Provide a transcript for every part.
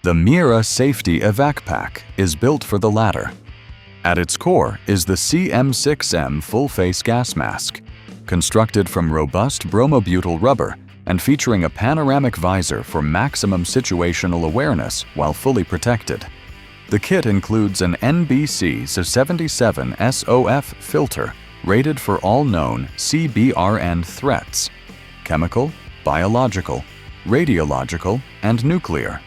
The MIRA Safety evac pack is built for the latter. At its core is the CM6M full-face gas mask, constructed from robust bromobutyl rubber and featuring a panoramic visor for maximum situational awareness while fully protected. The kit includes an NBC 77 SOF filter rated for all known CBRN threats: chemical, biological, radiological, and nuclear,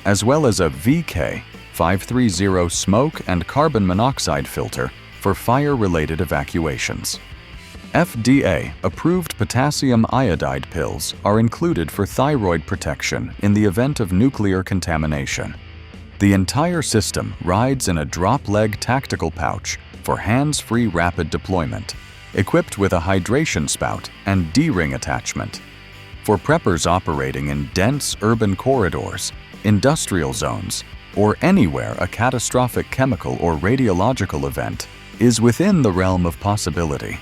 as well as a VK530 smoke and carbon monoxide filter for fire-related evacuations. FDA-approved potassium iodide pills are included for thyroid protection in the event of nuclear contamination. The entire system rides in a drop-leg tactical pouch for hands-free rapid deployment, equipped with a hydration spout and D-ring attachment. For preppers operating in dense urban corridors, industrial zones, or anywhere a catastrophic chemical or radiological event is within the realm of possibility.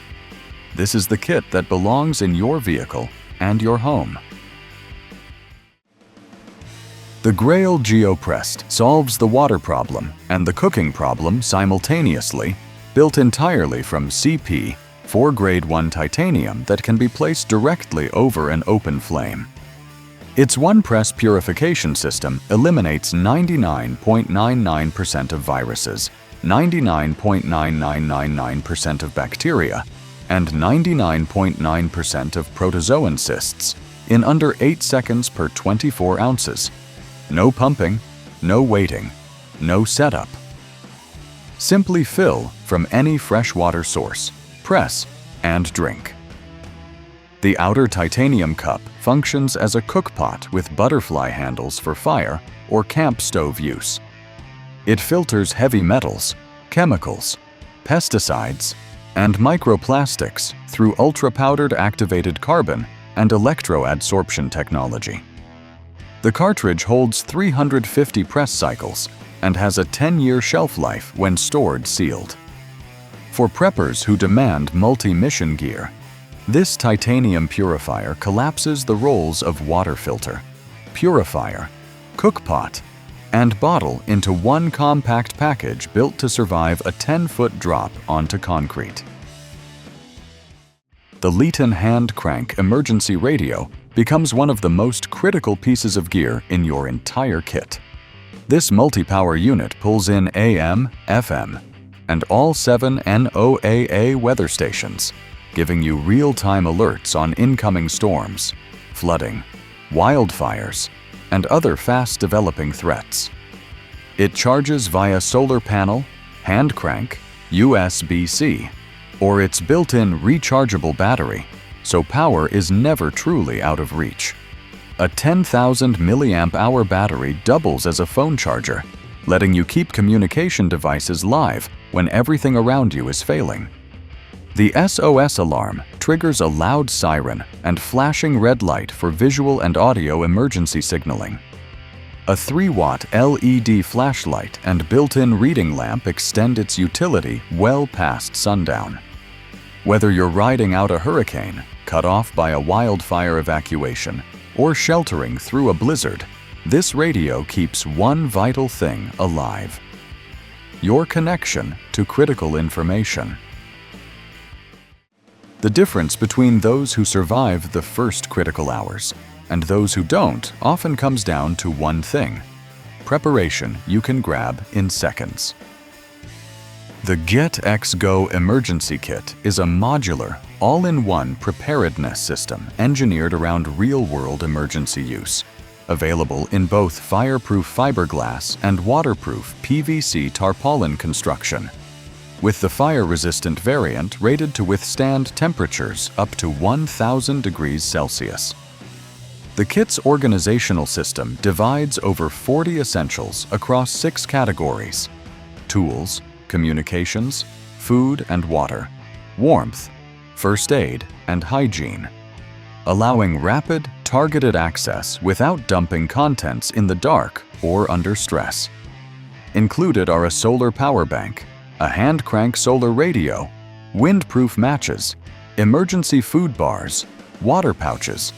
This is the kit that belongs in your vehicle and your home. The Grayl GeoPress solves the water problem and the cooking problem simultaneously, built entirely from CP, 4 Grade 1 titanium that can be placed directly over an open flame. Its one-press purification system eliminates 99.99% of viruses, 99.9999% of bacteria, and 99.9% of protozoan cysts in under 8 seconds per 24 ounces. No pumping, no waiting, no setup. Simply fill from any freshwater source, press, and drink. The outer titanium cup functions as a cookpot with butterfly handles for fire or camp stove use. It filters heavy metals, chemicals, pesticides, and microplastics through ultra-powdered activated carbon and electroadsorption technology. The cartridge holds 350 press cycles and has a 10-year shelf life when stored sealed. For preppers who demand multi-mission gear, this titanium purifier collapses the roles of water filter, purifier, cookpot, and bottle into one compact package built to survive a 10-foot drop onto concrete. The Leighton hand crank emergency radio becomes one of the most critical pieces of gear in your entire kit. This multi-power unit pulls in AM, FM, and all 7 NOAA weather stations, giving you real-time alerts on incoming storms, flooding, wildfires, and other fast-developing threats. It charges via solar panel, hand crank, USB-C, or its built-in rechargeable battery, so power is never truly out of reach. A 10,000 mAh battery doubles as a phone charger, letting you keep communication devices live when everything around you is failing. The SOS alarm triggers a loud siren and flashing red light for visual and audio emergency signaling. A 3-watt LED flashlight and built-in reading lamp extend its utility well past sundown. Whether you're riding out a hurricane, cut off by a wildfire evacuation, or sheltering through a blizzard, this radio keeps one vital thing alive: your connection to critical information. The difference between those who survive the first critical hours and those who don't often comes down to one thing: preparation you can grab in seconds. The Get X Go Emergency Kit is a modular, all-in-one preparedness system engineered around real-world emergency use, available in both fireproof fiberglass and waterproof PVC tarpaulin construction, with the fire-resistant variant rated to withstand temperatures up to 1,000 degrees Celsius. The kit's organizational system divides over 40 essentials across 6 categories: tools, communications, food and water, warmth, first aid, and hygiene, allowing rapid, targeted access without dumping contents in the dark or under stress. Included are a solar power bank, a hand crank solar radio, windproof matches, emergency food bars, water pouches,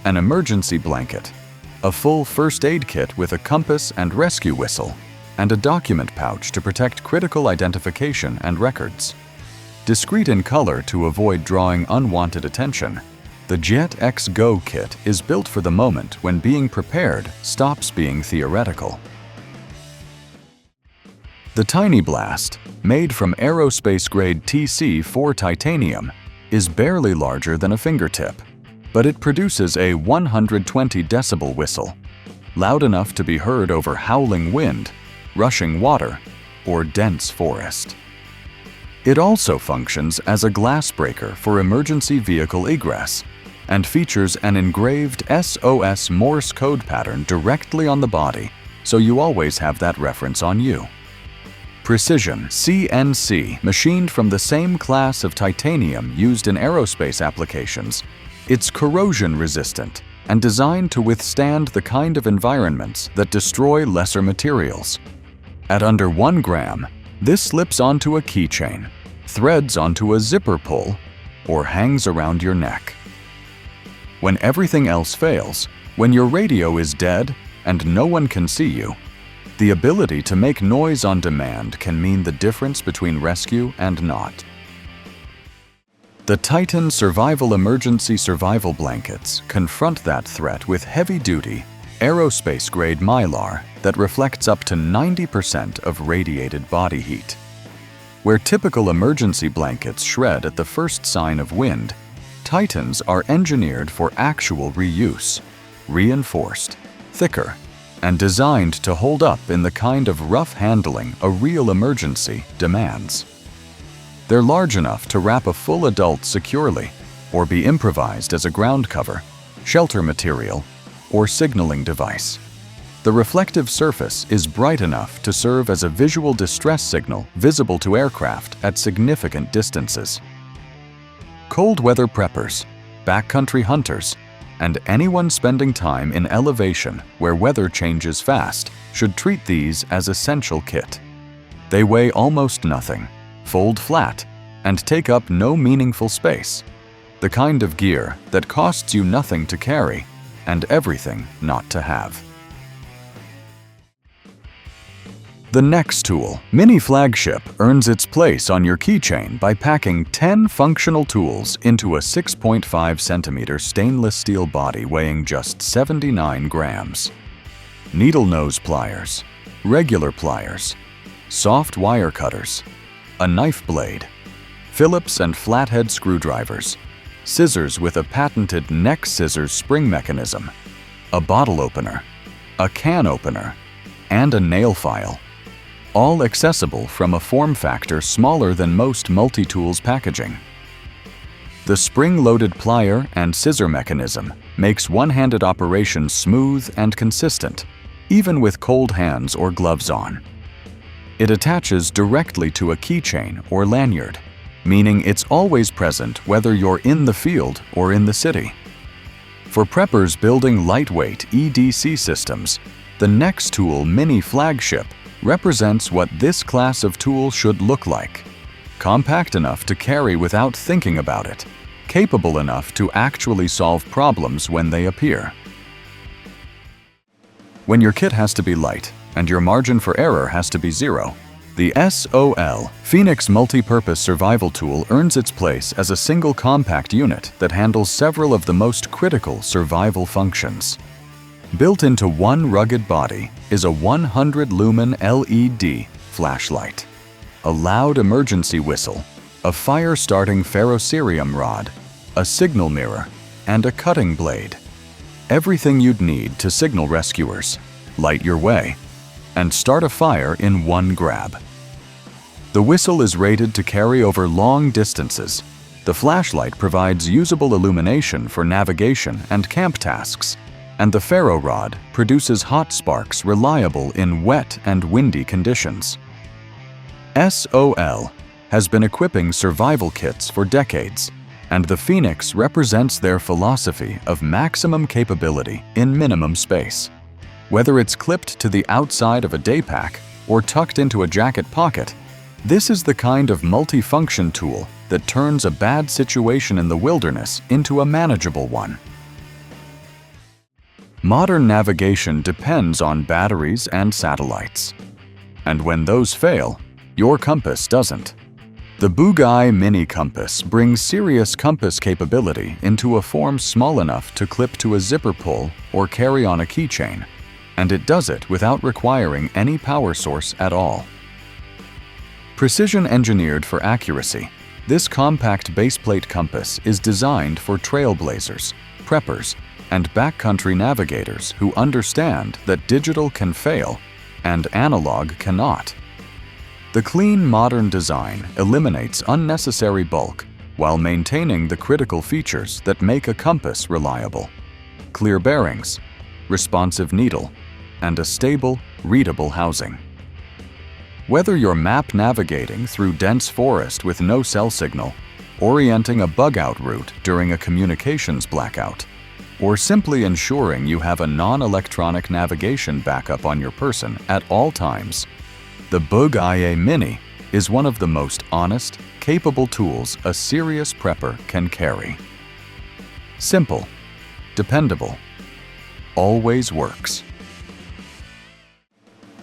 an emergency blanket, a full first aid kit with a compass and rescue whistle, and a document pouch to protect critical identification and records. Discreet in color to avoid drawing unwanted attention, the Jet X Go kit is built for the moment when being prepared stops being theoretical. The Tiny Blast, made from aerospace-grade TC4 titanium, is barely larger than a fingertip, but it produces a 120 decibel whistle, loud enough to be heard over howling wind, rushing water, or dense forest. It also functions as a glass breaker for emergency vehicle egress and features an engraved SOS Morse code pattern directly on the body, so you always have that reference on you. Precision CNC, machined from the same class of titanium used in aerospace applications, it's corrosion-resistant and designed to withstand the kind of environments that destroy lesser materials. At under 1 gram, this slips onto a keychain, threads onto a zipper pull, or hangs around your neck. When everything else fails, when your radio is dead and no one can see you, the ability to make noise on demand can mean the difference between rescue and not. The Titan Survival Emergency Survival Blankets confront that threat with heavy-duty, aerospace-grade Mylar that reflects up to 90% of radiated body heat. Where typical emergency blankets shred at the first sign of wind, Titans are engineered for actual reuse, reinforced, thicker, and designed to hold up in the kind of rough handling a real emergency demands. They're large enough to wrap a full adult securely, or be improvised as a ground cover, shelter material, or signaling device. The reflective surface is bright enough to serve as a visual distress signal visible to aircraft at significant distances. Cold weather preppers, backcountry hunters, and anyone spending time in elevation where weather changes fast should treat these as essential kit. They weigh almost nothing, fold flat, and take up no meaningful space. The kind of gear that costs you nothing to carry and everything not to have. The next tool, Mini Flagship, earns its place on your keychain by packing 10 functional tools into a 6.5 centimeter stainless steel body weighing just 79 grams. Needle nose pliers, regular pliers, soft wire cutters, a knife blade, Phillips and flathead screwdrivers, scissors with a patented neck scissors spring mechanism, a bottle opener, a can opener, and a nail file. All accessible from a form factor smaller than most multi-tools packaging. The spring-loaded plier and scissor mechanism makes one-handed operation smooth and consistent, even with cold hands or gloves on. It attaches directly to a keychain or lanyard, meaning it's always present whether you're in the field or in the city. For preppers building lightweight EDC systems, the next tool, Mini Flagship, represents what this class of tool should look like. Compact enough to carry without thinking about it, capable enough to actually solve problems when they appear. When your kit has to be light and your margin for error has to be zero, the SOL Phoenix Multi-Purpose Survival Tool earns its place as a single compact unit that handles several of the most critical survival functions. Built into one rugged body is a 100-lumen LED flashlight, a loud emergency whistle, a fire-starting ferrocerium rod, a signal mirror, and a cutting blade. Everything you'd need to signal rescuers, light your way, and start a fire in one grab. The whistle is rated to carry over long distances. The flashlight provides usable illumination for navigation and camp tasks, and the ferro rod produces hot sparks reliable in wet and windy conditions. SOL has been equipping survival kits for decades, and the Phoenix represents their philosophy of maximum capability in minimum space. Whether it's clipped to the outside of a day pack or tucked into a jacket pocket, this is the kind of multifunction tool that turns a bad situation in the wilderness into a manageable one. Modern navigation depends on batteries and satellites. And when those fail, your compass doesn't. The Bugeye Mini Compass brings serious compass capability into a form small enough to clip to a zipper pull or carry on a keychain, and it does it without requiring any power source at all. Precision engineered for accuracy, this compact baseplate compass is designed for trailblazers, preppers, and backcountry navigators who understand that digital can fail and analog cannot. The clean, modern design eliminates unnecessary bulk while maintaining the critical features that make a compass reliable: clear bearings, responsive needle, and a stable, readable housing. Whether you're map navigating through dense forest with no cell signal, orienting a bug-out route during a communications blackout, or simply ensuring you have a non-electronic navigation backup on your person at all times, the Bugeye Mini is one of the most honest, capable tools a serious prepper can carry. Simple, dependable, always works.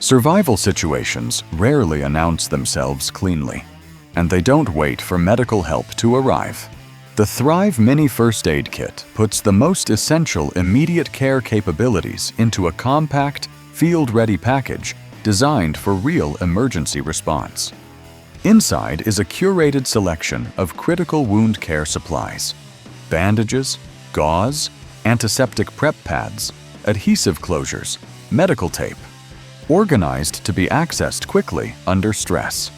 Survival situations rarely announce themselves cleanly, and they don't wait for medical help to arrive. The Thrive Mini First Aid Kit puts the most essential immediate care capabilities into a compact, field-ready package designed for real emergency response. Inside is a curated selection of critical wound care supplies: bandages, gauze, antiseptic prep pads, adhesive closures, medical tape, organized to be accessed quickly under stress.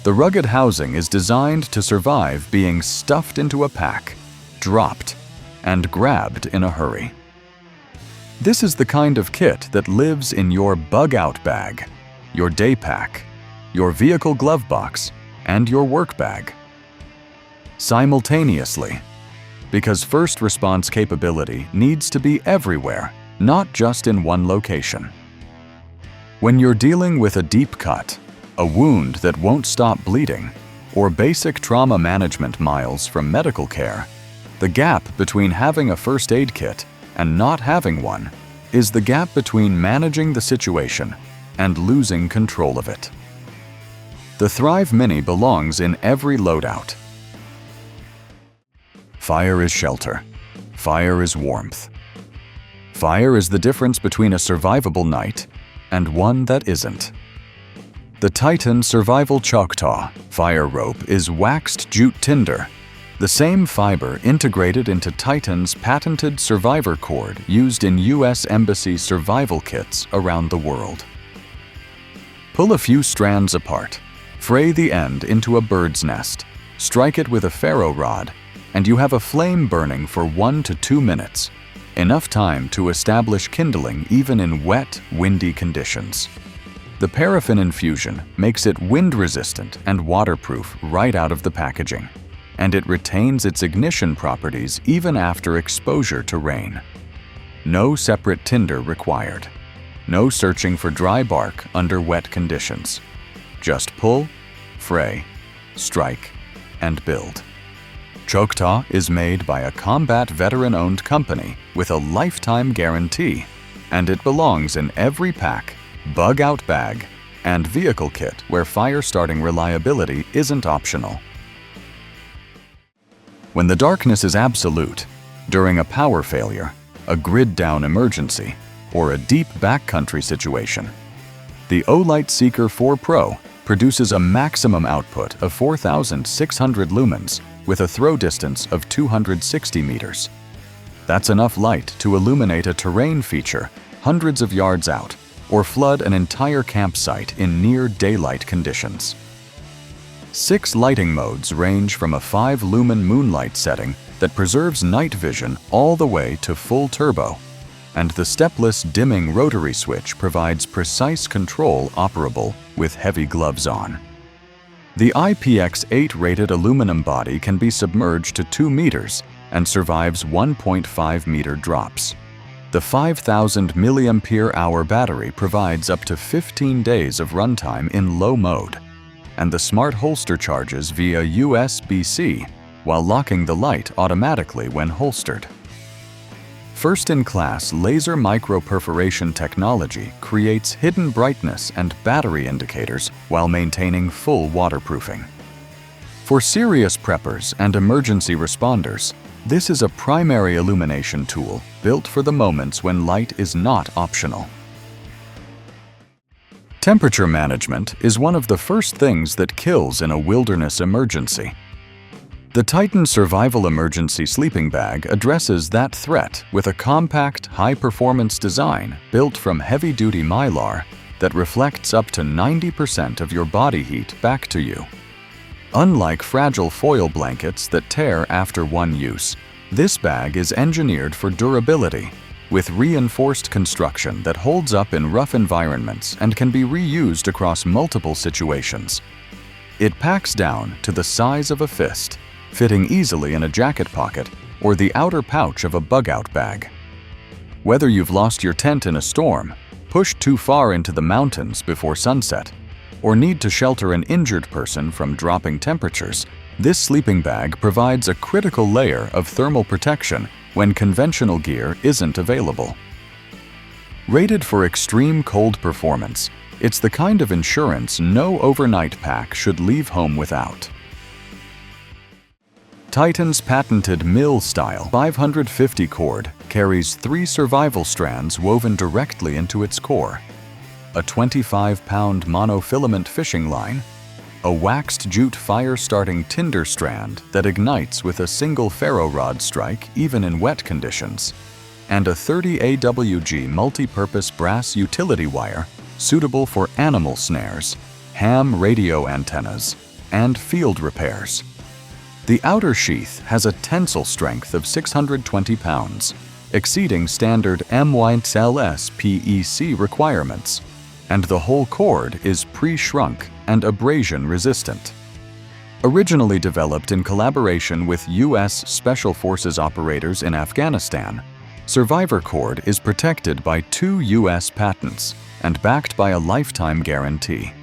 The rugged housing is designed to survive being stuffed into a pack, dropped, and grabbed in a hurry. This is the kind of kit that lives in your bug-out bag, your day pack, your vehicle glove box, and your work bag. Simultaneously, because first response capability needs to be everywhere, not just in one location. When you're dealing with a deep cut, a wound that won't stop bleeding, or basic trauma management miles from medical care, the gap between having a first aid kit and not having one is the gap between managing the situation and losing control of it. The Thrive Mini belongs in every loadout. Fire is shelter. Fire is warmth. Fire is the difference between a survivable night and one that isn't. The Titan Survival Choctaw fire rope is waxed jute tinder, the same fiber integrated into Titan's patented survivor cord used in U.S. Embassy survival kits around the world. Pull a few strands apart, fray the end into a bird's nest, strike it with a ferro rod, and you have a flame burning for 1 to 2 minutes, enough time to establish kindling even in wet, windy conditions. The paraffin infusion makes it wind-resistant and waterproof right out of the packaging, and it retains its ignition properties even after exposure to rain. No separate tinder required. No searching for dry bark under wet conditions. Just pull, fray, strike, and build. Choctaw is made by a combat veteran-owned company with a lifetime guarantee, and it belongs in every pack, bug-out bag, and vehicle kit where fire-starting reliability isn't optional. When the darkness is absolute, during a power failure, a grid-down emergency, or a deep backcountry situation, the Olight Seeker 4 Pro produces a maximum output of 4,600 lumens with a throw distance of 260 meters. That's enough light to illuminate a terrain feature hundreds of yards out or flood an entire campsite in near daylight conditions. 6 lighting modes range from a 5-lumen moonlight setting that preserves night vision all the way to full turbo, and the stepless dimming rotary switch provides precise control operable with heavy gloves on. The IPX8 rated aluminum body can be submerged to 2 meters and survives 1.5 meter drops. The 5,000 mAh battery provides up to 15 days of runtime in low mode, and the smart holster charges via USB-C while locking the light automatically when holstered. First-in-class laser micro-perforation technology creates hidden brightness and battery indicators while maintaining full waterproofing. For serious preppers and emergency responders, this is a primary illumination tool built for the moments when light is not optional. Temperature management is one of the first things that kills in a wilderness emergency. The Titan Survival Emergency Sleeping Bag addresses that threat with a compact, high-performance design built from heavy-duty mylar that reflects up to 90% of your body heat back to you. Unlike fragile foil blankets that tear after one use, this bag is engineered for durability, with reinforced construction that holds up in rough environments and can be reused across multiple situations. It packs down to the size of a fist, fitting easily in a jacket pocket or the outer pouch of a bug-out bag. Whether you've lost your tent in a storm, pushed too far into the mountains before sunset, or need to shelter an injured person from dropping temperatures, this sleeping bag provides a critical layer of thermal protection when conventional gear isn't available. Rated for extreme cold performance, it's the kind of insurance no overnight pack should leave home without. Titan's patented mill-style 550 cord carries 3 survival strands woven directly into its core, a 25-pound monofilament fishing line, a waxed jute fire-starting tinder strand that ignites with a single ferro rod strike even in wet conditions, and a 30 AWG multi-purpose brass utility wire suitable for animal snares, ham radio antennas, and field repairs. The outer sheath has a tensile strength of 620 pounds, exceeding standard MILS PEC requirements, and the whole cord is pre-shrunk and abrasion-resistant. Originally developed in collaboration with U.S. Special Forces operators in Afghanistan, Survivor Cord is protected by 2 U.S. patents and backed by a lifetime guarantee.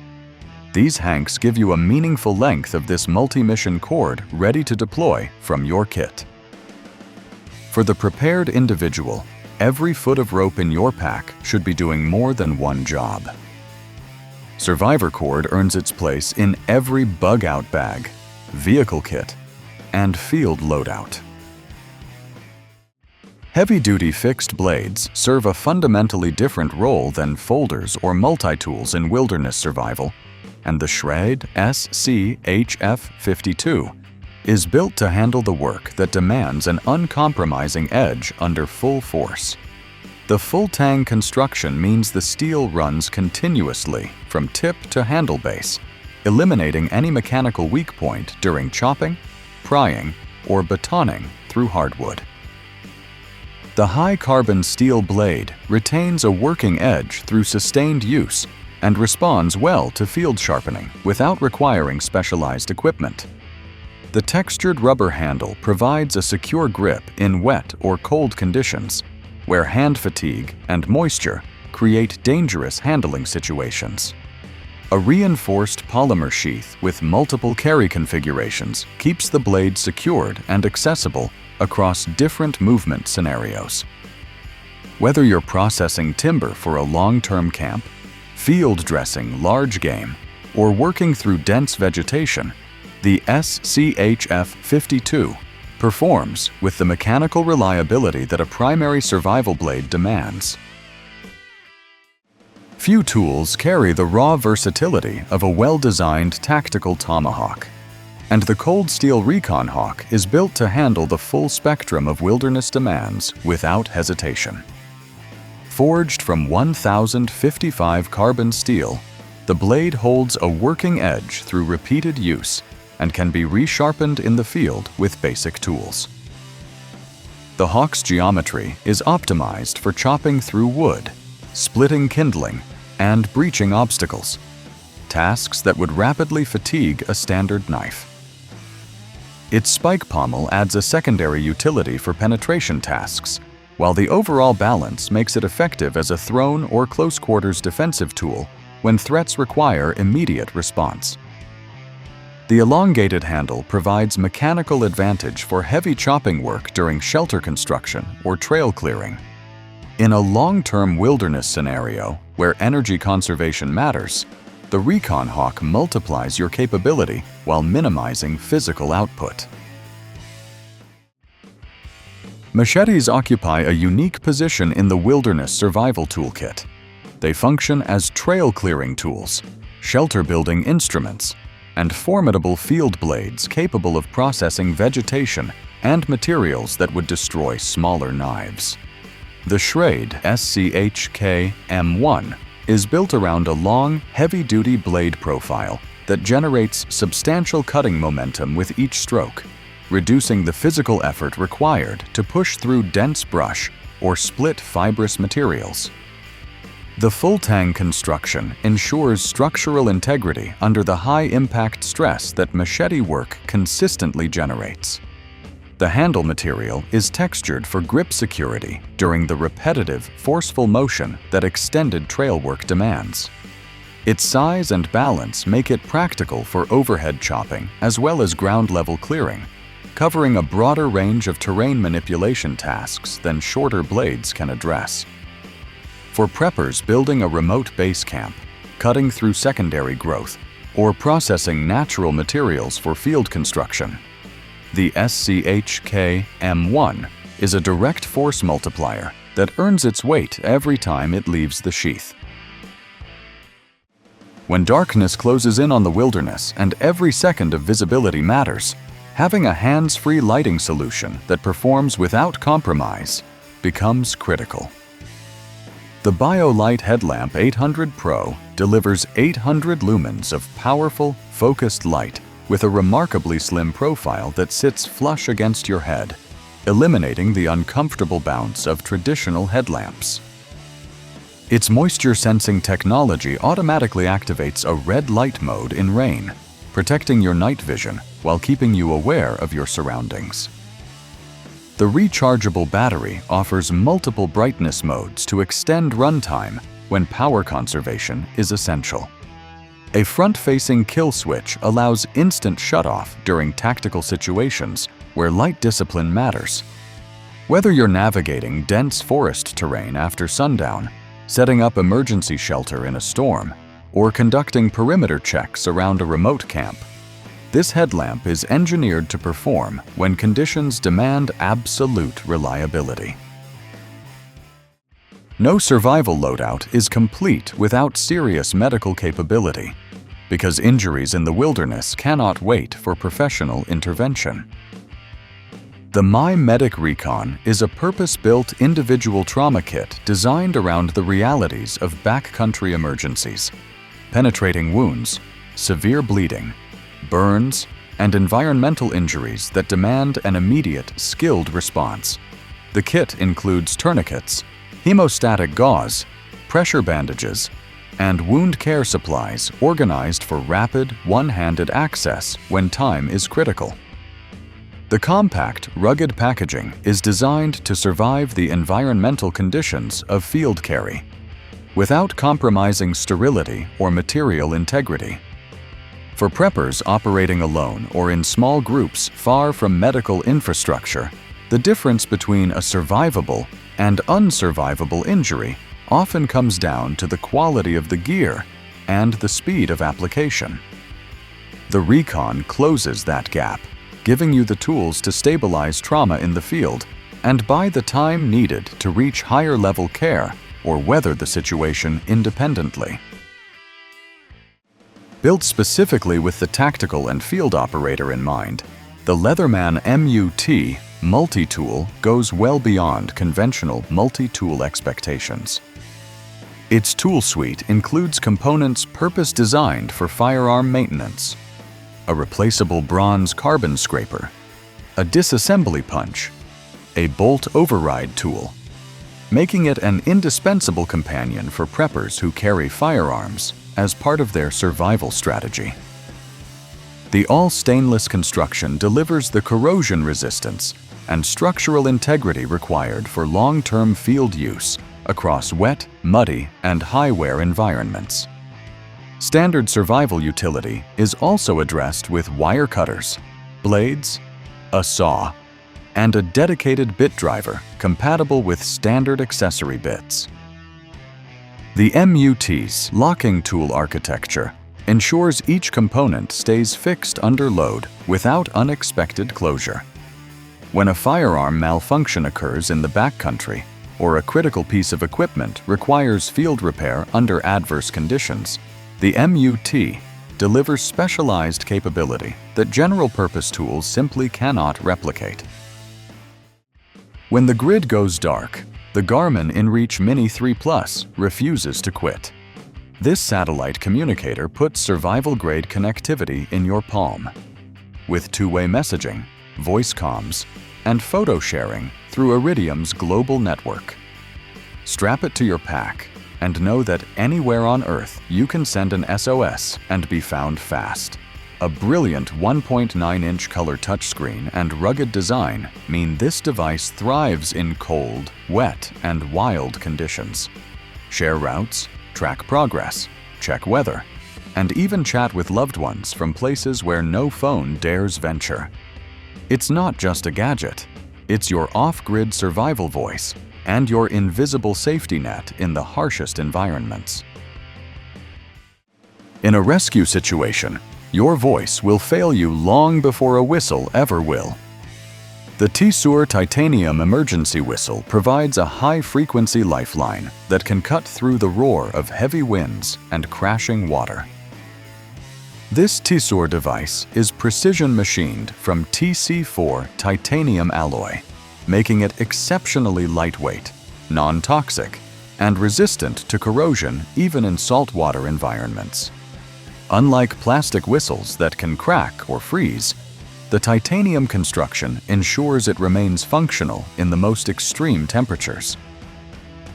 These hanks give you a meaningful length of this multi-mission cord ready to deploy from your kit. For the prepared individual, every foot of rope in your pack should be doing more than one job. Survivor Cord earns its place in every bug-out bag, vehicle kit, and field loadout. Heavy-duty fixed blades serve a fundamentally different role than folders or multi-tools in wilderness survival, and the Schrade SCHF52 is built to handle the work that demands an uncompromising edge under full force. The full-tang construction means the steel runs continuously from tip to handle base, eliminating any mechanical weak point during chopping, prying, or batoning through hardwood. The high-carbon steel blade retains a working edge through sustained use and responds well to field sharpening without requiring specialized equipment. The textured rubber handle provides a secure grip in wet or cold conditions, where hand fatigue and moisture create dangerous handling situations. A reinforced polymer sheath with multiple carry configurations keeps the blade secured and accessible across different movement scenarios. Whether you're processing timber for a long-term camp, field dressing large game, or working through dense vegetation, the SCHF52 performs with the mechanical reliability that a primary survival blade demands. Few tools carry the raw versatility of a well-designed tactical tomahawk, and the Cold Steel Recon Hawk is built to handle the full spectrum of wilderness demands without hesitation. Forged from 1055 carbon steel, the blade holds a working edge through repeated use and can be resharpened in the field with basic tools. The Hawk's geometry is optimized for chopping through wood, splitting kindling, and breaching obstacles, tasks that would rapidly fatigue a standard knife. Its spike pommel adds a secondary utility for penetration tasks, while the overall balance makes it effective as a thrown or close-quarters defensive tool when threats require immediate response. The elongated handle provides mechanical advantage for heavy chopping work during shelter construction or trail clearing. In a long-term wilderness scenario where energy conservation matters, the Recon Hawk multiplies your capability while minimizing physical output. Machetes occupy a unique position in the wilderness survival toolkit. They function as trail clearing tools, shelter building instruments, and formidable field blades capable of processing vegetation and materials that would destroy smaller knives. The Schrade SCHK M1 is built around a long, heavy-duty blade profile that generates substantial cutting momentum with each stroke, reducing the physical effort required to push through dense brush or split fibrous materials. The full-tang construction ensures structural integrity under the high-impact stress that machete work consistently generates. The handle material is textured for grip security during the repetitive, forceful motion that extended trail work demands. Its size and balance make it practical for overhead chopping as well as ground-level clearing, covering a broader range of terrain manipulation tasks than shorter blades can address. For preppers building a remote base camp, cutting through secondary growth, or processing natural materials for field construction, the SCHK M1 is a direct force multiplier that earns its weight every time it leaves the sheath. When darkness closes in on the wilderness and every second of visibility matters, having a hands-free lighting solution that performs without compromise becomes critical. The BioLite Headlamp 800 Pro delivers 800 lumens of powerful, focused light with a remarkably slim profile that sits flush against your head, eliminating the uncomfortable bounce of traditional headlamps. Its moisture-sensing technology automatically activates a red light mode in rain, protecting your night vision while keeping you aware of your surroundings. The rechargeable battery offers multiple brightness modes to extend runtime when power conservation is essential. A front-facing kill switch allows instant shutoff during tactical situations where light discipline matters. Whether you're navigating dense forest terrain after sundown, setting up emergency shelter in a storm, or conducting perimeter checks around a remote camp, this headlamp is engineered to perform when conditions demand absolute reliability. No survival loadout is complete without serious medical capability, because injuries in the wilderness cannot wait for professional intervention. The Medic Recon is a purpose-built individual trauma kit designed around the realities of backcountry emergencies, penetrating wounds, severe bleeding, burns, and environmental injuries that demand an immediate, skilled response. The kit includes tourniquets, hemostatic gauze, pressure bandages, and wound care supplies organized for rapid, one-handed access when time is critical. The compact, rugged packaging is designed to survive the environmental conditions of field carry, without compromising sterility or material integrity. For preppers operating alone or in small groups far from medical infrastructure, the difference between a survivable and unsurvivable injury often comes down to the quality of the gear and the speed of application. The Recon closes that gap, giving you the tools to stabilize trauma in the field and buy the time needed to reach higher-level care or weather the situation independently. Built specifically with the tactical and field operator in mind, the Leatherman MUT multi-tool goes well beyond conventional multi-tool expectations. Its tool suite includes components purpose-designed for firearm maintenance: a replaceable bronze carbon scraper, a disassembly punch, a bolt override tool, making it an indispensable companion for preppers who carry firearms as part of their survival strategy. The all-stainless construction delivers the corrosion resistance and structural integrity required for long-term field use across wet, muddy, and high-wear environments. Standard survival utility is also addressed with wire cutters, blades, a saw, and a dedicated bit driver compatible with standard accessory bits. The MUT's locking tool architecture ensures each component stays fixed under load without unexpected closure. When a firearm malfunction occurs in the backcountry, or a critical piece of equipment requires field repair under adverse conditions, the MUT delivers specialized capability that general-purpose tools simply cannot replicate. When the grid goes dark, the Garmin InReach Mini 3 Plus refuses to quit. This satellite communicator puts survival-grade connectivity in your palm. With two-way messaging, voice comms, and photo sharing through Iridium's global network. Strap it to your pack and know that anywhere on Earth you can send an SOS and be found fast. A brilliant 1.9-inch color touchscreen and rugged design mean this device thrives in cold, wet, and wild conditions. Share routes, track progress, check weather, and even chat with loved ones from places where no phone dares venture. It's not just a gadget, it's your off-grid survival voice and your invisible safety net in the harshest environments. In a rescue situation, your voice will fail you long before a whistle ever will. The Tissur Titanium emergency whistle provides a high-frequency lifeline that can cut through the roar of heavy winds and crashing water. This Tissur device is precision machined from TC4 titanium alloy, making it exceptionally lightweight, non-toxic, and resistant to corrosion even in saltwater environments. Unlike plastic whistles that can crack or freeze, the titanium construction ensures it remains functional in the most extreme temperatures.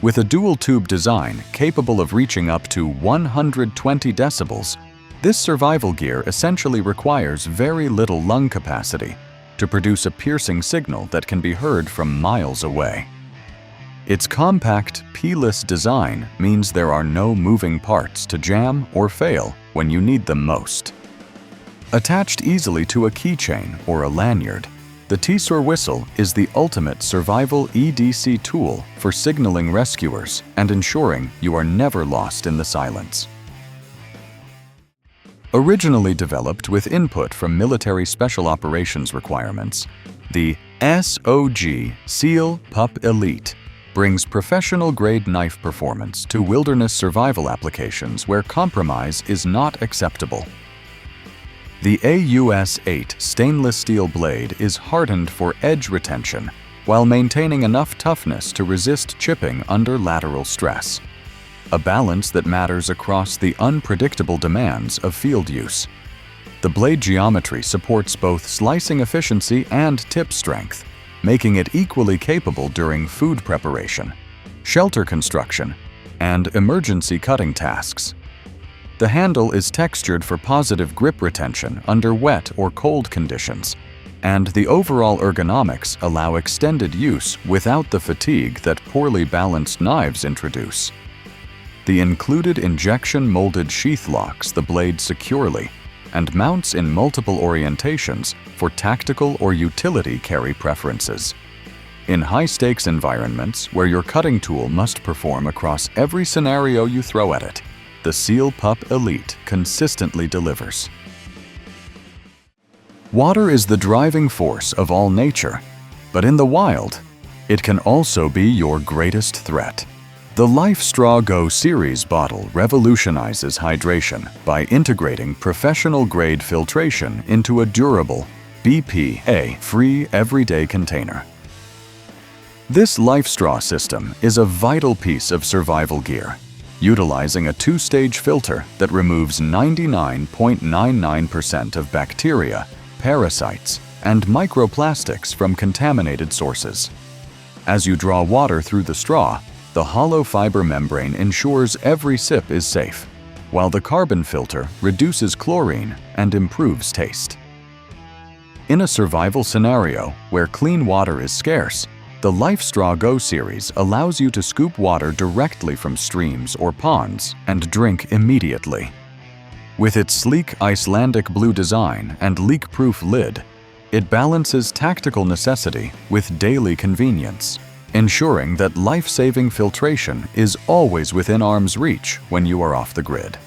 With a dual-tube design capable of reaching up to 120 decibels, this survival gear essentially requires very little lung capacity to produce a piercing signal that can be heard from miles away. Its compact, P-less design means there are no moving parts to jam or fail when you need them most. Attached easily to a keychain or a lanyard, the Tissur whistle is the ultimate survival EDC tool for signaling rescuers and ensuring you are never lost in the silence. Originally developed with input from military special operations requirements, the SOG Seal Pup Elite brings professional-grade knife performance to wilderness survival applications where compromise is not acceptable. The AUS-8 stainless steel blade is hardened for edge retention while maintaining enough toughness to resist chipping under lateral stress, a balance that matters across the unpredictable demands of field use. The blade geometry supports both slicing efficiency and tip strength, making it equally capable during food preparation, shelter construction, and emergency cutting tasks. The handle is textured for positive grip retention under wet or cold conditions, and the overall ergonomics allow extended use without the fatigue that poorly balanced knives introduce. The included injection molded sheath locks the blade securely and mounts in multiple orientations for tactical or utility carry preferences. In high-stakes environments where your cutting tool must perform across every scenario you throw at it, the Seal Pup Elite consistently delivers. Water is the driving force of all nature, but in the wild, it can also be your greatest threat. The LifeStraw Go series bottle revolutionizes hydration by integrating professional-grade filtration into a durable, BPA-free everyday container. This LifeStraw system is a vital piece of survival gear, utilizing a two-stage filter that removes 99.99% of bacteria, parasites, and microplastics from contaminated sources. As you draw water through the straw, the hollow fiber membrane ensures every sip is safe, while the carbon filter reduces chlorine and improves taste. In a survival scenario where clean water is scarce, the LifeStraw Go series allows you to scoop water directly from streams or ponds and drink immediately. With its sleek Icelandic blue design and leak-proof lid, it balances tactical necessity with daily convenience, ensuring that life-saving filtration is always within arm's reach when you are off the grid.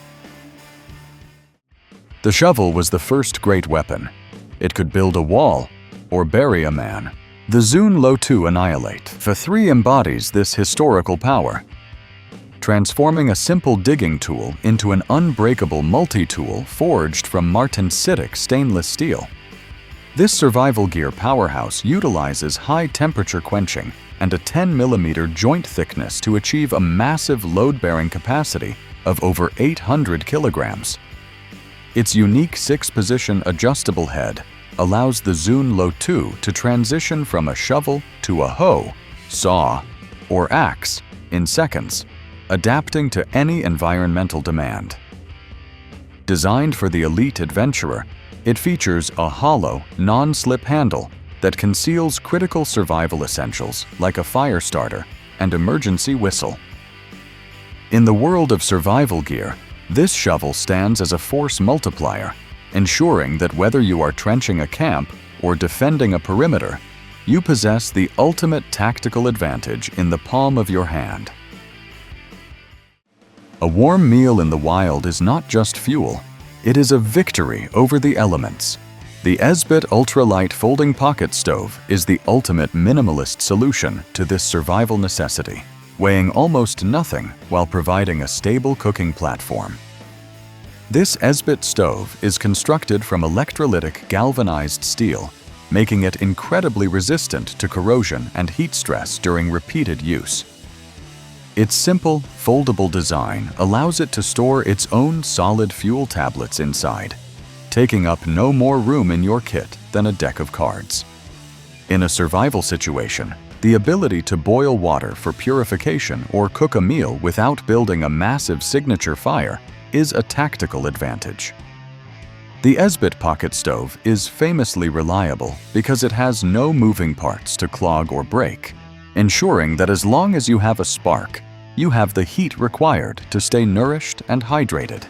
The shovel was the first great weapon. It could build a wall or bury a man. The Zune Lo2 Annihilate V3 embodies this historical power, transforming a simple digging tool into an unbreakable multi-tool forged from martensitic stainless steel. This survival gear powerhouse utilizes high-temperature quenching and a 10mm joint thickness to achieve a massive load-bearing capacity of over 800 kilograms. Its unique 6-position adjustable head allows the Zune Lo2 to transition from a shovel to a hoe, saw, or axe in seconds, adapting to any environmental demand. Designed for the elite adventurer, it features a hollow, non-slip handle that conceals critical survival essentials like a fire starter and emergency whistle. In the world of survival gear, this shovel stands as a force multiplier, ensuring that whether you are trenching a camp or defending a perimeter, you possess the ultimate tactical advantage in the palm of your hand. A warm meal in the wild is not just fuel, it is a victory over the elements. The Esbit ultralight folding pocket stove is the ultimate minimalist solution to this survival necessity, weighing almost nothing while providing a stable cooking platform. This Esbit stove is constructed from electrolytic galvanized steel, making it incredibly resistant to corrosion and heat stress during repeated use. Its simple, foldable design allows it to store its own solid fuel tablets inside, taking up no more room in your kit than a deck of cards. In a survival situation, the ability to boil water for purification or cook a meal without building a massive signature fire is a tactical advantage. The Esbit pocket stove is famously reliable because it has no moving parts to clog or break, ensuring that as long as you have a spark, you have the heat required to stay nourished and hydrated.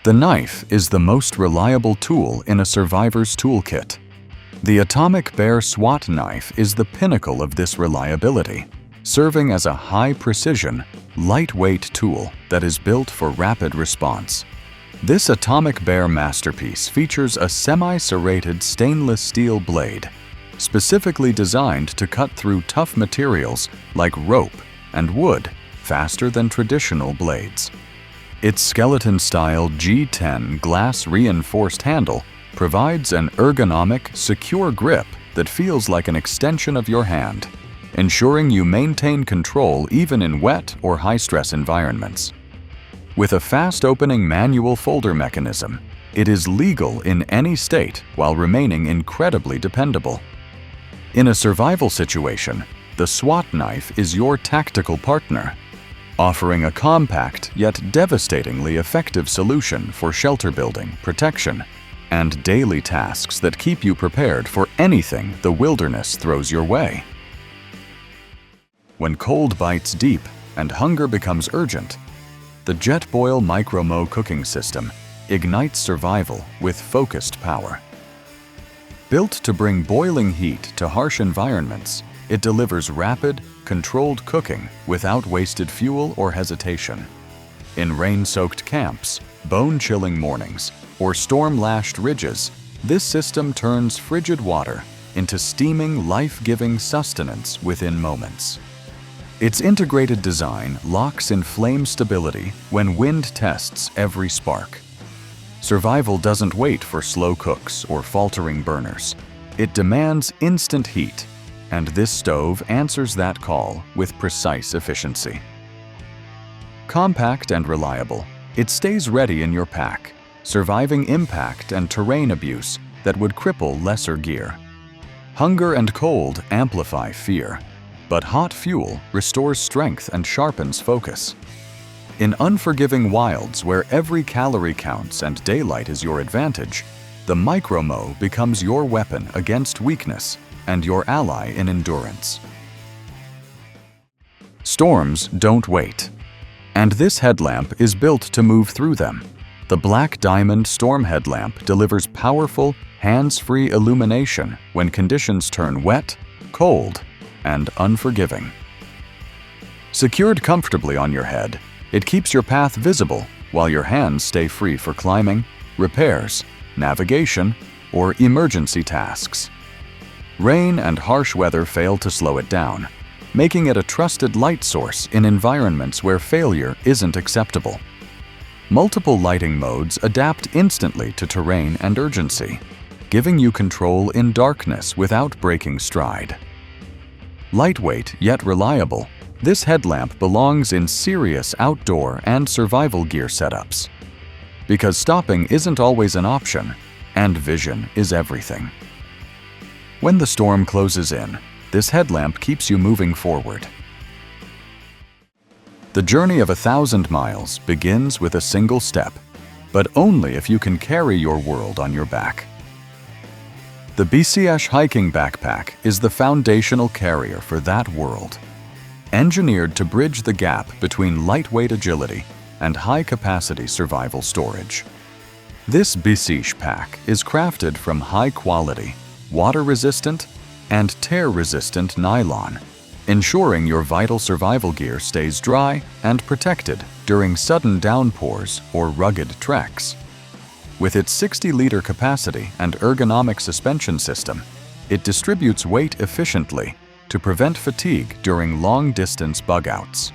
The knife is the most reliable tool in a survivor's toolkit. The atomic Bear SWAT knife is the pinnacle of this reliability, serving as a high-precision, lightweight tool that is built for rapid response. This atomic Bear masterpiece features a semi-serrated stainless steel blade, specifically designed to cut through tough materials like rope and wood faster than traditional blades. Its skeleton-style G10 glass-reinforced handle provides an ergonomic, secure grip that feels like an extension of your hand, ensuring you maintain control even in wet or high-stress environments. With a fast-opening manual folder mechanism, it is legal in any state while remaining incredibly dependable. In a survival situation, the SWAT knife is your tactical partner, offering a compact yet devastatingly effective solution for shelter building, protection, and daily tasks that keep you prepared for anything the wilderness throws your way. When cold bites deep and hunger becomes urgent, the Jetboil Micro-Mo cooking system ignites survival with focused power. Built to bring boiling heat to harsh environments, it delivers rapid, controlled cooking without wasted fuel or hesitation. In rain-soaked camps, bone-chilling mornings, or storm-lashed ridges, this system turns frigid water into steaming, life-giving sustenance within moments. Its integrated design locks in flame stability when wind tests every spark. Survival doesn't wait for slow cooks or faltering burners. It demands instant heat, and this stove answers that call with precise efficiency. Compact and reliable, it stays ready in your pack, surviving impact and terrain abuse that would cripple lesser gear. Hunger and cold amplify fear, but hot fuel restores strength and sharpens focus. In unforgiving wilds where every calorie counts and daylight is your advantage, the Micro-Mo becomes your weapon against weakness and your ally in endurance. Storms don't wait. And this headlamp is built to move through them. The Black Diamond Storm Headlamp delivers powerful, hands-free illumination when conditions turn wet, cold, and unforgiving. Secured comfortably on your head, it keeps your path visible while your hands stay free for climbing, repairs, navigation, or emergency tasks. Rain and harsh weather fail to slow it down, making it a trusted light source in environments where failure isn't acceptable. Multiple lighting modes adapt instantly to terrain and urgency, giving you control in darkness without breaking stride. Lightweight yet reliable, this headlamp belongs in serious outdoor and survival gear setups. Because stopping isn't always an option, and vision is everything. When the storm closes in, this headlamp keeps you moving forward. The journey of 1,000 miles begins with a single step, but only if you can carry your world on your back. The Bseash hiking backpack is the foundational carrier for that world. Engineered to bridge the gap between lightweight agility and high-capacity survival storage. This Bseash pack is crafted from high-quality, water-resistant, and tear-resistant nylon, ensuring your vital survival gear stays dry and protected during sudden downpours or rugged treks. With its 60-liter capacity and ergonomic suspension system, it distributes weight efficiently to prevent fatigue during long-distance bug-outs.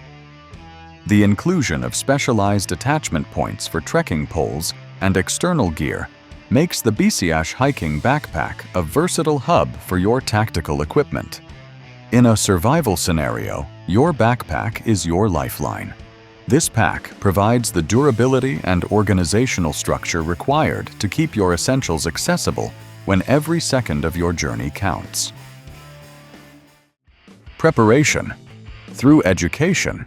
The inclusion of specialized attachment points for trekking poles and external gear makes the Bseash hiking backpack a versatile hub for your tactical equipment. In a survival scenario, your backpack is your lifeline. This pack provides the durability and organizational structure required to keep your essentials accessible when every second of your journey counts. Preparation, through education,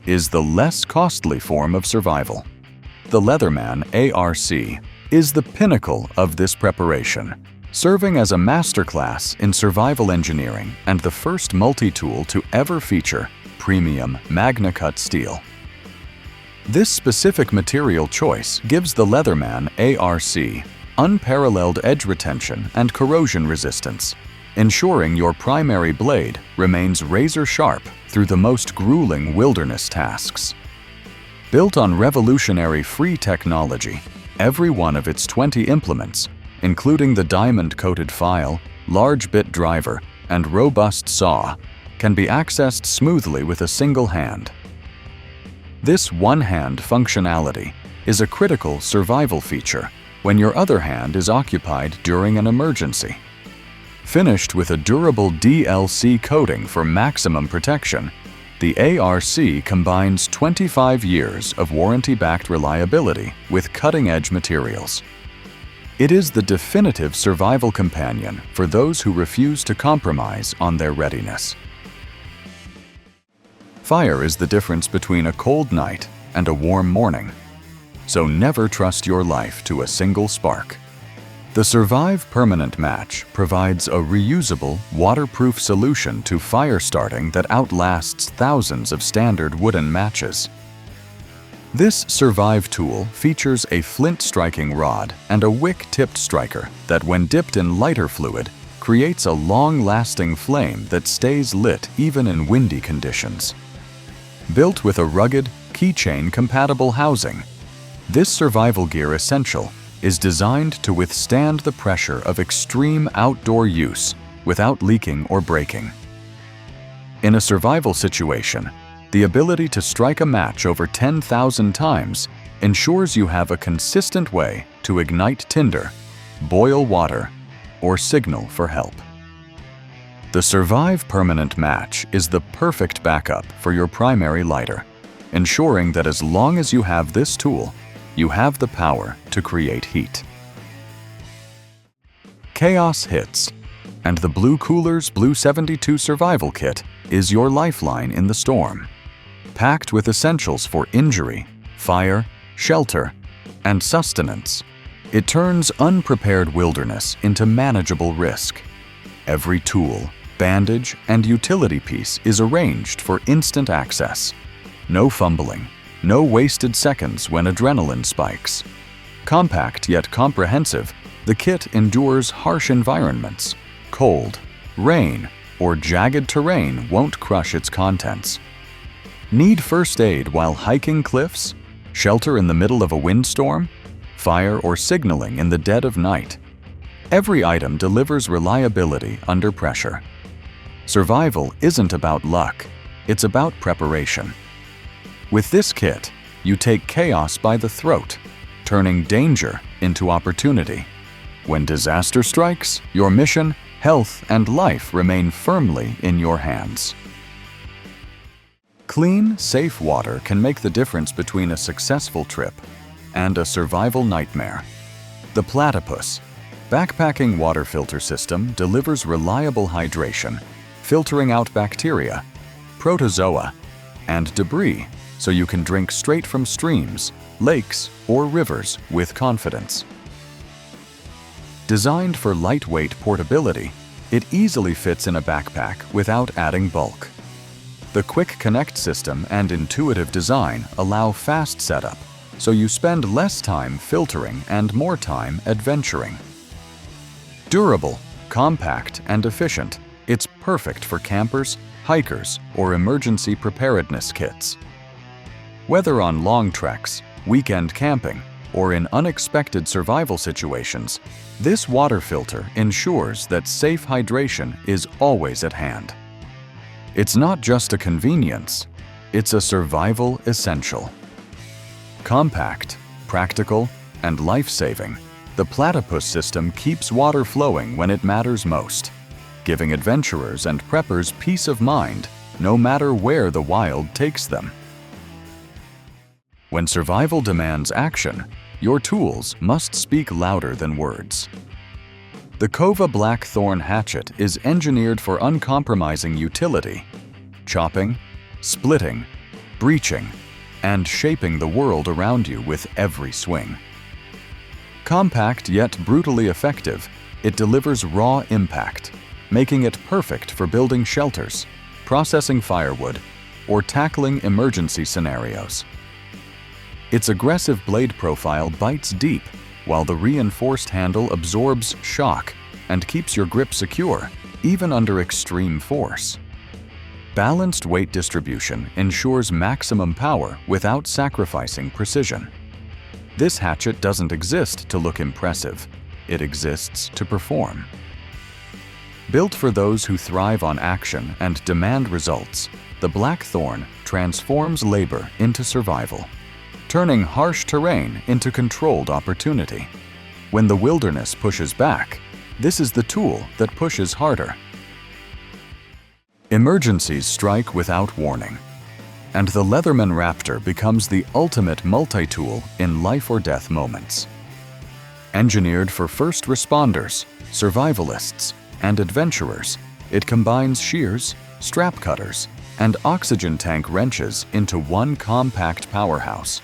is the less costly form of survival. The Leatherman ARC is the pinnacle of this preparation, serving as a masterclass in survival engineering and the first multi-tool to ever feature premium Magna-Cut steel. This specific material choice gives the Leatherman ARC unparalleled edge retention and corrosion resistance, ensuring your primary blade remains razor-sharp through the most grueling wilderness tasks. Built on revolutionary free technology, every one of its 20 implements, including the diamond-coated file, large bit driver, and robust saw, can be accessed smoothly with a single hand. This one-hand functionality is a critical survival feature when your other hand is occupied during an emergency. Finished with a durable DLC coating for maximum protection, the ARC combines 25 years of warranty-backed reliability with cutting-edge materials. It is the definitive survival companion for those who refuse to compromise on their readiness. Fire is the difference between a cold night and a warm morning, so never trust your life to a single spark. The Survive Permanent Match provides a reusable, waterproof solution to fire starting that outlasts thousands of standard wooden matches. This Survive tool features a flint-striking rod and a wick-tipped striker that, when dipped in lighter fluid, creates a long-lasting flame that stays lit even in windy conditions. Built with a rugged, keychain-compatible housing, this survival gear essential is designed to withstand the pressure of extreme outdoor use without leaking or breaking. In a survival situation, the ability to strike a match over 10,000 times ensures you have a consistent way to ignite tinder, boil water, or signal for help. The Survive Permanent Match is the perfect backup for your primary lighter, ensuring that as long as you have this tool, you have the power to create heat. Chaos hits, and the Blue Cooler's Blue 72 Survival Kit is your lifeline in the storm. Packed with essentials for injury, fire, shelter, and sustenance, it turns unprepared wilderness into manageable risk. Every tool, bandage, and utility piece is arranged for instant access. No fumbling, No wasted seconds when adrenaline spikes. Compact yet comprehensive, the kit endures harsh environments. Cold, rain, or jagged terrain won't crush its contents. Need first aid while hiking cliffs? Shelter in the middle of a windstorm? Fire or signaling in the dead of night? Every item delivers reliability under pressure. Survival isn't about luck, it's about preparation. With this kit, you take chaos by the throat, turning danger into opportunity. When disaster strikes, your mission, health, and life remain firmly in your hands. Clean, safe water can make the difference between a successful trip and a survival nightmare. The Platypus backpacking water filter system delivers reliable hydration, filtering out bacteria, protozoa, and debris so you can drink straight from streams, lakes, or rivers with confidence. Designed for lightweight portability, it easily fits in a backpack without adding bulk. The quick connect system and intuitive design allow fast setup, so you spend less time filtering and more time adventuring. Durable, compact, and efficient, it's perfect for campers, hikers, or emergency preparedness kits. Whether on long treks, weekend camping, or in unexpected survival situations, this water filter ensures that safe hydration is always at hand. It's not just a convenience, it's a survival essential. Compact, practical, and life-saving, the Platypus system keeps water flowing when it matters most, giving adventurers and preppers peace of mind no matter where the wild takes them. When survival demands action, your tools must speak louder than words. The Kova Blackthorn hatchet is engineered for uncompromising utility, chopping, splitting, breaching, and shaping the world around you with every swing. Compact yet brutally effective, it delivers raw impact, making it perfect for building shelters, processing firewood, or tackling emergency scenarios. Its aggressive blade profile bites deep, while the reinforced handle absorbs shock and keeps your grip secure, even under extreme force. Balanced weight distribution ensures maximum power without sacrificing precision. This hatchet doesn't exist to look impressive, it exists to perform. Built for those who thrive on action and demand results, the Blackthorn transforms labor into survival, turning harsh terrain into controlled opportunity. When the wilderness pushes back, this is the tool that pushes harder. Emergencies strike without warning, and the Leatherman Raptor becomes the ultimate multi-tool in life-or-death moments. Engineered for first responders, survivalists, and adventurers, it combines shears, strap cutters, and oxygen tank wrenches into one compact powerhouse.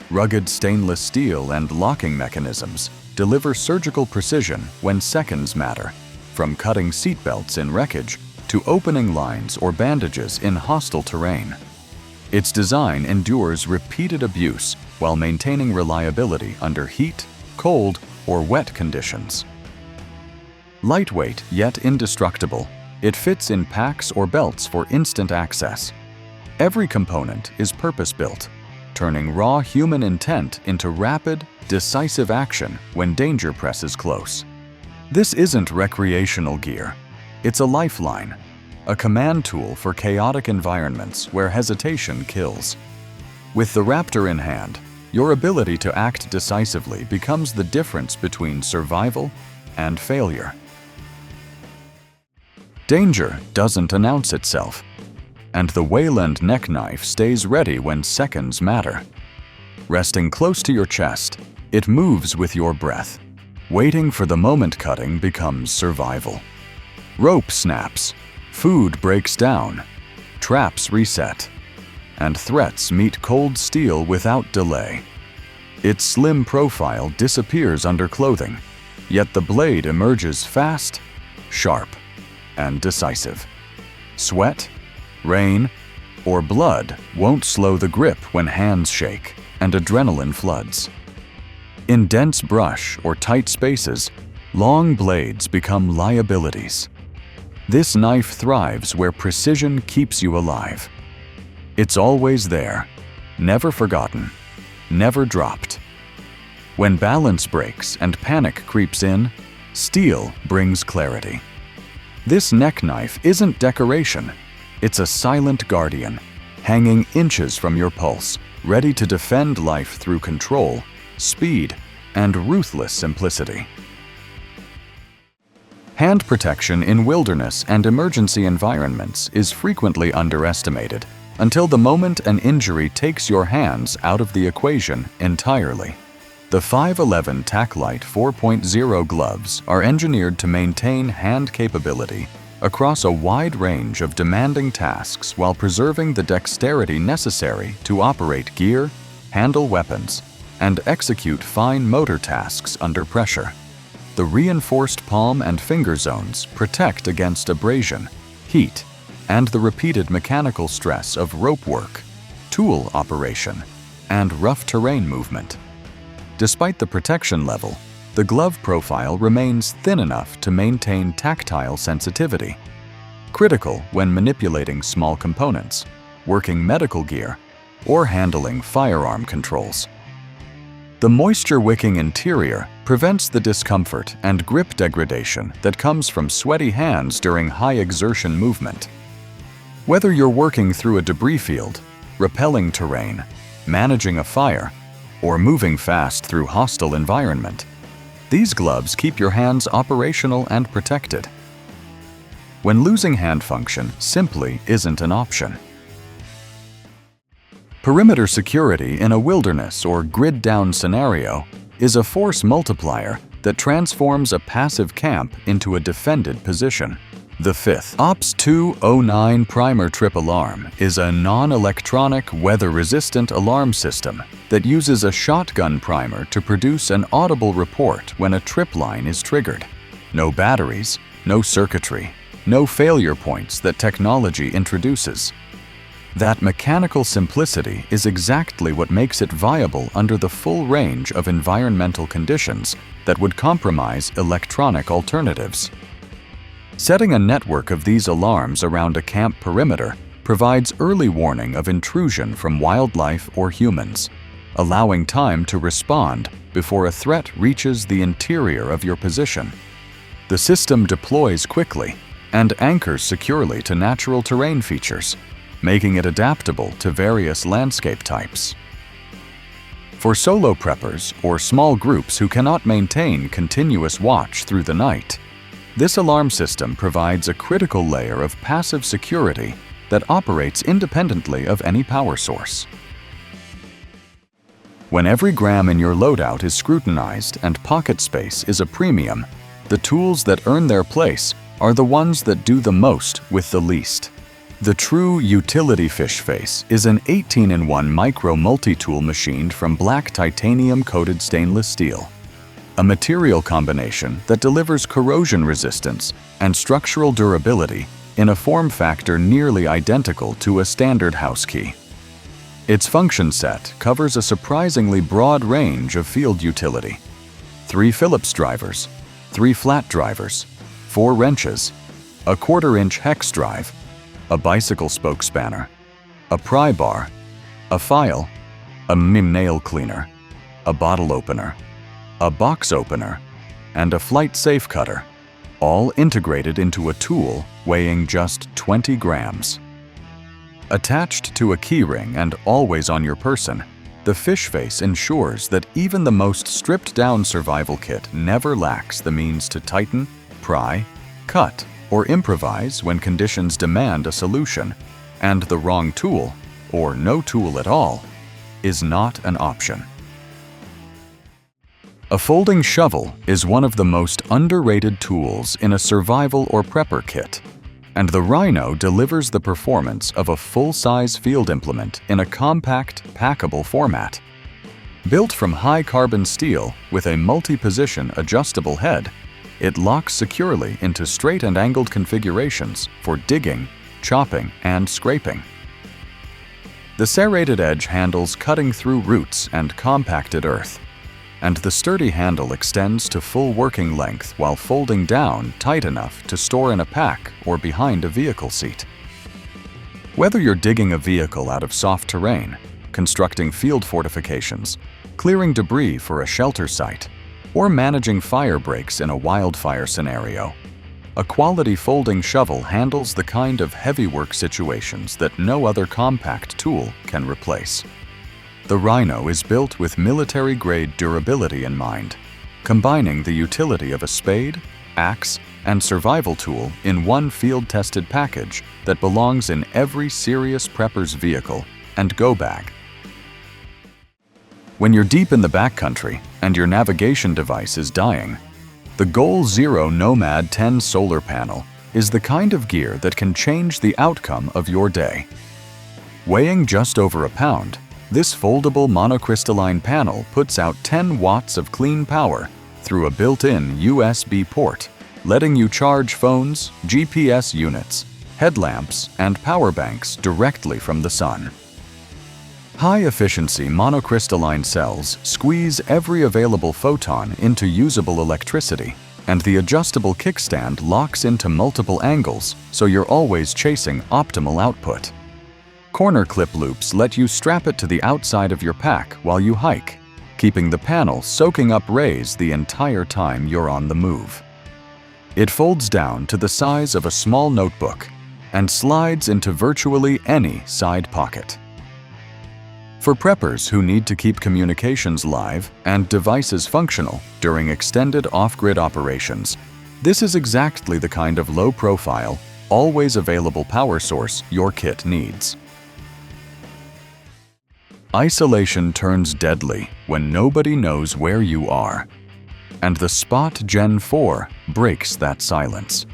Rugged stainless steel and locking mechanisms deliver surgical precision when seconds matter, from cutting seatbelts in wreckage to opening lines or bandages in hostile terrain. Its design endures repeated abuse while maintaining reliability under heat, cold, or wet conditions. Lightweight yet indestructible, it fits in packs or belts for instant access. Every component is purpose-built, turning raw human intent into rapid, decisive action when danger presses close. This isn't recreational gear. It's a lifeline, a command tool for chaotic environments where hesitation kills. With the Raptor in hand, your ability to act decisively becomes the difference between survival and failure. Danger doesn't announce itself, and the Wayland neck knife stays ready when seconds matter. Resting close to your chest, it moves with your breath. Waiting for the moment cutting becomes survival. Rope snaps, food breaks down, traps reset, and threats meet cold steel without delay. Its slim profile disappears under clothing, yet the blade emerges fast, sharp, and decisive. Sweat, rain, or blood won't slow the grip when hands shake and adrenaline floods. In dense brush or tight spaces, long blades become liabilities. This knife thrives where precision keeps you alive. It's always there, never forgotten, never dropped. When balance breaks and panic creeps in, steel brings clarity. This neck knife isn't decoration, it's a silent guardian, hanging inches from your pulse, ready to defend life through control, speed, and ruthless simplicity. Hand protection in wilderness and emergency environments is frequently underestimated until the moment an injury takes your hands out of the equation entirely. The 511 TacLite 4.0 gloves are engineered to maintain hand capability across a wide range of demanding tasks while preserving the dexterity necessary to operate gear, handle weapons, and execute fine motor tasks under pressure. The reinforced palm and finger zones protect against abrasion, heat, and the repeated mechanical stress of rope work, tool operation, and rough terrain movement. Despite the protection level, the glove profile remains thin enough to maintain tactile sensitivity, critical when manipulating small components, working medical gear, or handling firearm controls. The moisture-wicking interior prevents the discomfort and grip degradation that comes from sweaty hands during high-exertion movement. Whether you're working through a debris field, repelling terrain, managing a fire, or moving fast through hostile environment, these gloves keep your hands operational and protected. When losing hand function simply isn't an option. Perimeter security in a wilderness or grid-down scenario is a force multiplier that transforms a passive camp into a defended position. The 5th OPS 209 primer trip alarm is a non-electronic, weather-resistant alarm system that uses a shotgun primer to produce an audible report when a trip line is triggered. No batteries, no circuitry, no failure points that technology introduces. That mechanical simplicity is exactly what makes it viable under the full range of environmental conditions that would compromise electronic alternatives. Setting a network of these alarms around a camp perimeter provides early warning of intrusion from wildlife or humans, allowing time to respond before a threat reaches the interior of your position. The system deploys quickly and anchors securely to natural terrain features, making it adaptable to various landscape types. For solo preppers or small groups who cannot maintain continuous watch through the night, this alarm system provides a critical layer of passive security that operates independently of any power source. When every gram in your loadout is scrutinized and pocket space is a premium, the tools that earn their place are the ones that do the most with the least. The true utility fish face is an 18-in-1 micro multi-tool machined from black titanium-coated stainless steel, a material combination that delivers corrosion resistance and structural durability in a form factor nearly identical to a standard house key. Its function set covers a surprisingly broad range of field utility: 3 Phillips drivers, 3 flat drivers, 4 wrenches, a 1/4-inch hex drive, a bicycle spoke spanner, a pry bar, a file, a nail cleaner, a bottle opener, a box opener, and a flight safe cutter, all integrated into a tool weighing just 20 grams. Attached to a keyring and always on your person, the fish face ensures that even the most stripped-down survival kit never lacks the means to tighten, pry, cut, or improvise when conditions demand a solution, and the wrong tool, or no tool at all, is not an option. A folding shovel is one of the most underrated tools in a survival or prepper kit, and the Rhino delivers the performance of a full-size field implement in a compact, packable format. Built from high-carbon steel with a multi-position adjustable head, it locks securely into straight and angled configurations for digging, chopping, and scraping. The serrated edge handles cutting through roots and compacted earth, and the sturdy handle extends to full working length while folding down tight enough to store in a pack or behind a vehicle seat. Whether you're digging a vehicle out of soft terrain, constructing field fortifications, clearing debris for a shelter site, or managing fire breaks in a wildfire scenario, a quality folding shovel handles the kind of heavy work situations that no other compact tool can replace. The Rhino is built with military-grade durability in mind, combining the utility of a spade, axe, and survival tool in one field-tested package that belongs in every serious prepper's vehicle and go bag. When you're deep in the backcountry and your navigation device is dying, the Goal Zero Nomad 10 solar panel is the kind of gear that can change the outcome of your day. Weighing just over a pound, this foldable monocrystalline panel puts out 10 watts of clean power through a built-in USB port, letting you charge phones, GPS units, headlamps, and power banks directly from the sun. High-efficiency monocrystalline cells squeeze every available photon into usable electricity, and the adjustable kickstand locks into multiple angles so you're always chasing optimal output. Corner clip loops let you strap it to the outside of your pack while you hike, keeping the panel soaking up rays the entire time you're on the move. It folds down to the size of a small notebook and slides into virtually any side pocket. For preppers who need to keep communications live and devices functional during extended off-grid operations, this is exactly the kind of low-profile, always available power source your kit needs. Isolation turns deadly when nobody knows where you are, and the Spot Gen 4 breaks that silence.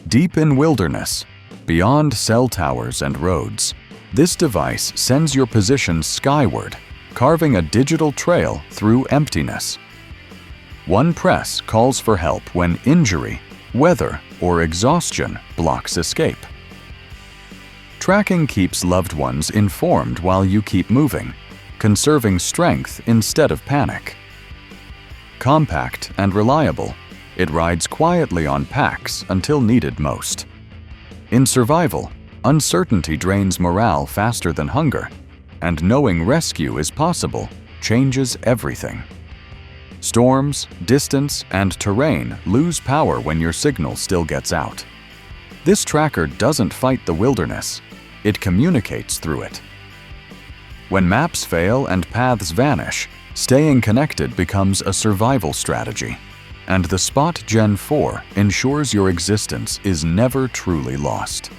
Deep in wilderness, beyond cell towers and roads, this device sends your position skyward, carving a digital trail through emptiness. One press calls for help when injury, weather, or exhaustion blocks escape. Tracking keeps loved ones informed while you keep moving, conserving strength instead of panic. Compact and reliable, it rides quietly on packs until needed most. In survival, uncertainty drains morale faster than hunger, and knowing rescue is possible changes everything. Storms, distance, and terrain lose power when your signal still gets out. This tracker doesn't fight the wilderness, it communicates through it. When maps fail and paths vanish, staying connected becomes a survival strategy, and the Spot Gen 4 ensures your existence is never truly lost.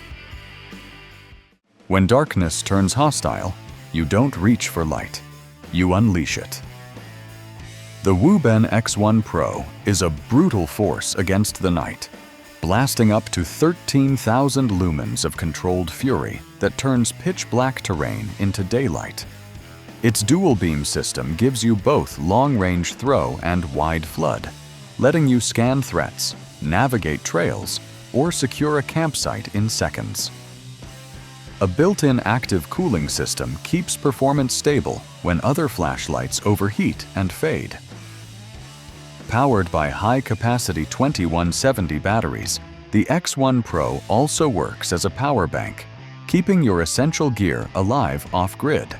When darkness turns hostile, you don't reach for light, you unleash it. The Wuben X1 Pro is a brutal force against the night, blasting up to 13,000 lumens of controlled fury that turns pitch-black terrain into daylight. Its dual-beam system gives you both long-range throw and wide flood, letting you scan threats, navigate trails, or secure a campsite in seconds. A built-in active cooling system keeps performance stable when other flashlights overheat and fade. Powered by high-capacity 2170 batteries, the X1 Pro also works as a power bank, keeping your essential gear alive off-grid.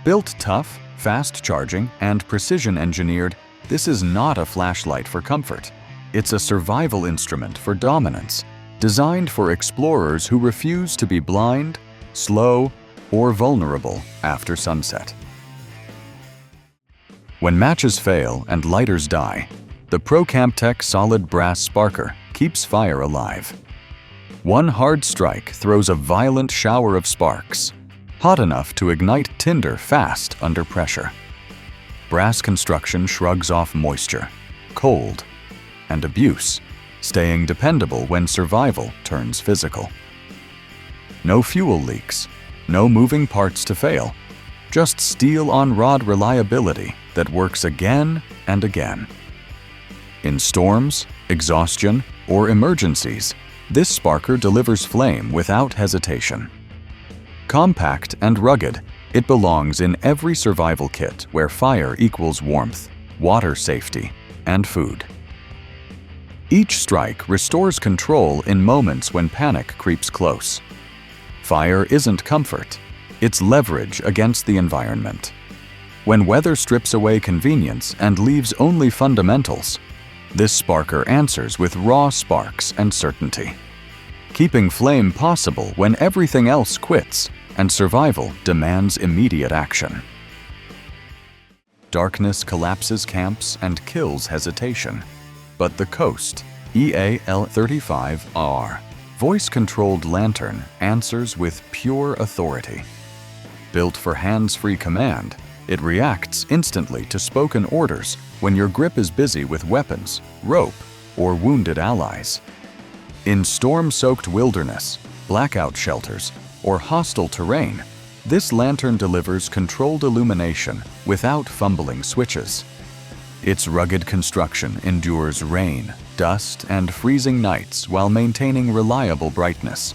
Built tough, fast-charging, and precision-engineered, this is not a flashlight for comfort. It's a survival instrument for dominance, designed for explorers who refuse to be blind, slow, or vulnerable after sunset. When matches fail and lighters die, the ProCampTech solid brass sparker keeps fire alive. One hard strike throws a violent shower of sparks, hot enough to ignite tinder fast under pressure. Brass construction shrugs off moisture, cold, and abuse, staying dependable when survival turns physical. No fuel leaks, no moving parts to fail, just steel-on-rod reliability that works again and again. In storms, exhaustion, or emergencies, this sparker delivers flame without hesitation. Compact and rugged, it belongs in every survival kit where fire equals warmth, water safety, and food. Each strike restores control in moments when panic creeps close. Fire isn't comfort, it's leverage against the environment. When weather strips away convenience and leaves only fundamentals, this sparker answers with raw sparks and certainty, keeping flame possible when everything else quits and survival demands immediate action. Darkness collapses camps and kills hesitation, but the Coast EAL-35R voice-controlled lantern answers with pure authority. Built for hands-free command, it reacts instantly to spoken orders when your grip is busy with weapons, rope, or wounded allies. In storm-soaked wilderness, blackout shelters, or hostile terrain, this lantern delivers controlled illumination without fumbling switches. Its rugged construction endures rain, dust, and freezing nights while maintaining reliable brightness.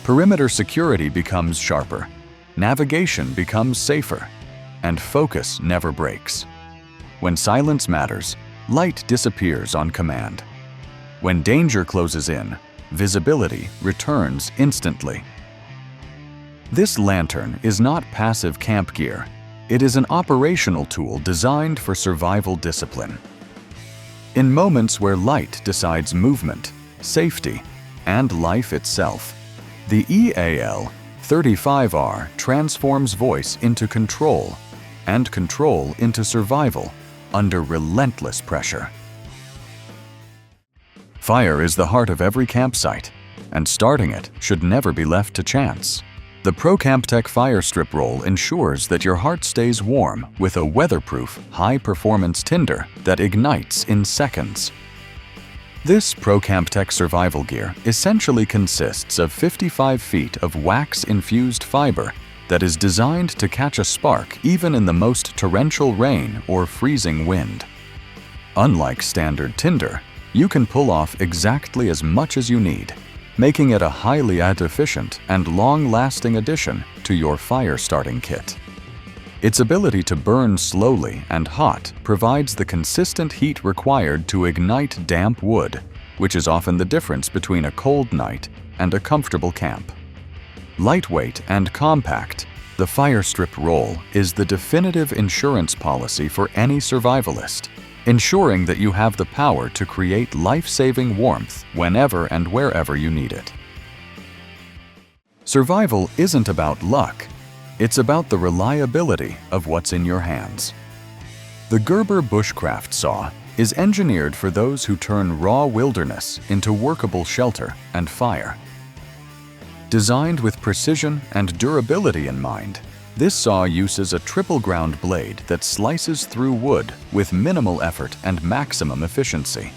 Perimeter security becomes sharper, navigation becomes safer, and focus never breaks. When silence matters, light disappears on command. When danger closes in, visibility returns instantly. This lantern is not passive camp gear. It is an operational tool designed for survival discipline. In moments where light decides movement, safety, and life itself, the EAL-35R transforms voice into control and control into survival under relentless pressure. Fire is the heart of every campsite, and starting it should never be left to chance. The ProCampTech Fire Strip Roll ensures that your heart stays warm with a weatherproof, high-performance tinder that ignites in seconds. This ProCampTech survival gear essentially consists of 55 feet of wax-infused fiber that is designed to catch a spark even in the most torrential rain or freezing wind. Unlike standard tinder, you can pull off exactly as much as you need, making it a highly efficient and long-lasting addition to your fire-starting kit. Its ability to burn slowly and hot provides the consistent heat required to ignite damp wood, which is often the difference between a cold night and a comfortable camp. Lightweight and compact, the Fire Strip Roll is the definitive insurance policy for any survivalist, ensuring that you have the power to create life-saving warmth whenever and wherever you need it. Survival isn't about luck, it's about the reliability of what's in your hands. The Gerber Bushcraft Saw is engineered for those who turn raw wilderness into workable shelter and fire. Designed with precision and durability in mind, this saw uses a triple ground blade that slices through wood with minimal effort and maximum efficiency.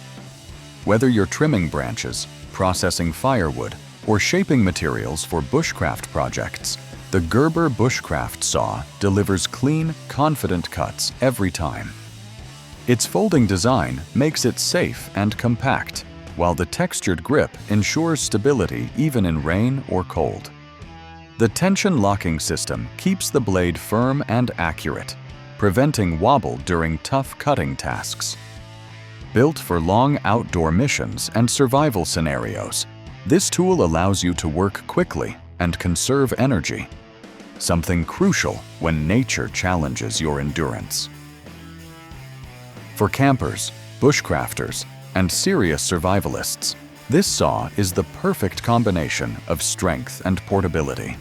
Whether you're trimming branches, processing firewood, or shaping materials for bushcraft projects, the Gerber Bushcraft Saw delivers clean, confident cuts every time. Its folding design makes it safe and compact, while the textured grip ensures stability even in rain or cold. The tension locking system keeps the blade firm and accurate, preventing wobble during tough cutting tasks. Built for long outdoor missions and survival scenarios, this tool allows you to work quickly and conserve energy, something crucial when nature challenges your endurance. For campers, bushcrafters, and serious survivalists, this saw is the perfect combination of strength and portability.